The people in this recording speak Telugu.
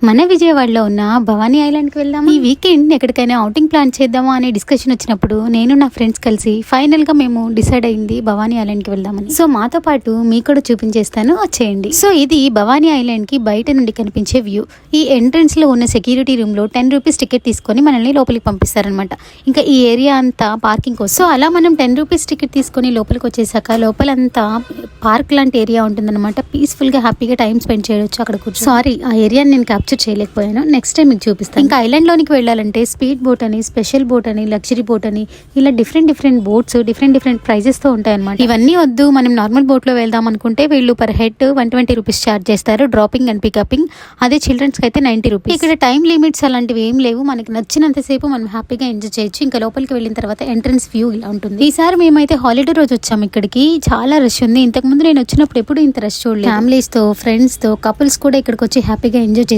మన విజయవాడలో ఉన్న భవానీ ఐలాండ్ కి వెళ్దాం. ఈ వీకెండ్ ఎక్కడికైనా అవుటింగ్ ప్లాన్ చేద్దామా అనే డిస్కషన్ వచ్చినప్పుడు నేను నా ఫ్రెండ్స్ కలిసి ఫైనల్ గా మేము డిసైడ్ అయింది భవానీ ఐలాండ్ కి వెళ్దామని. సో మాతో పాటు మీకు కూడా చూపించేస్తాను, వచ్చేయండి. సో ఇది భవానీ ఐలాండ్ కి బయట నుండి కనిపించే వ్యూ. ఈ ఎంట్రన్స్ లో ఉన్న సెక్యూరిటీ రూమ్ లో 10 రూపీస్ టికెట్ తీసుకొని మనల్ని లోపలికి పంపిస్తారనమాట. ఇంకా ఈ ఏరియా అంతా పార్కింగ్ కోసం. సో అలా మనం 10 రూపీస్ టికెట్ తీసుకొని లోపలికి వచ్చేసాక లోపలంతా పార్క్ లాంటి ఏరియా ఉంటుందన్నమాట. పీస్ఫుల్ గా హ్యాపీగా టైం స్పెండ్ చేయొచ్చు అక్కడ కూర్చొని. సారీ, ఆ ఏరియాని నేను క్యాప్చర్ చేయలేకపోయాను, నెక్స్ట్ టైం మీకు చూపిస్తాను. ఇంకా ఐలాండ్ లోనికి వెళ్ళాలంటే స్పీడ్ బోట్ అని, స్పెషల్ బోట్ అని, లగ్జరీ బోట్ అని, ఇలా డిఫరెంట్ బోట్స్ డిఫరెంట్ ప్రైజెస్ తో ఉంటాయి అనమాట. ఇవన్నీ వద్దు, మనం నార్మల్ బోట్ లో వెళ్దాం అనుకుంటే వీళ్ళు పర్ హెడ్ 120 రూపీస్ చార్జ్ చేస్తారు, డ్రాపింగ్ అండ్ పికపింగ్. అదే చిల్డ్రన్స్ కి అయితే 90 రూపీస్. ఇక్కడ టైం లిమిట్స్ అలాంటివి ఏం లేవు, మనకి నచ్చినంతసేపు మనం హ్యాపీగా ఎంజాయ్ చేయొచ్చు. ఇంకా లోపలికి వెళ్ళిన తర్వాత ఎంట్రన్స్ వ్యూ ఇలా ఉంటుంది. ఈసారి మేమైతే హాలిడే రోజు వచ్చాము ఇక్కడికి. చాలా రష్ ఉంది, ఇంతకు ముందు నేను వచ్చినప్పుడు ఎప్పుడు ఇంత రష్ చూడలేదు. ఫ్యామిలీస్ తో, ఫ్రెండ్స్ తో, కపుల్స్ కూడా ఇక్కడికి వచ్చి హ్యాపీగా ఎంజాయ్ చేస్తారు.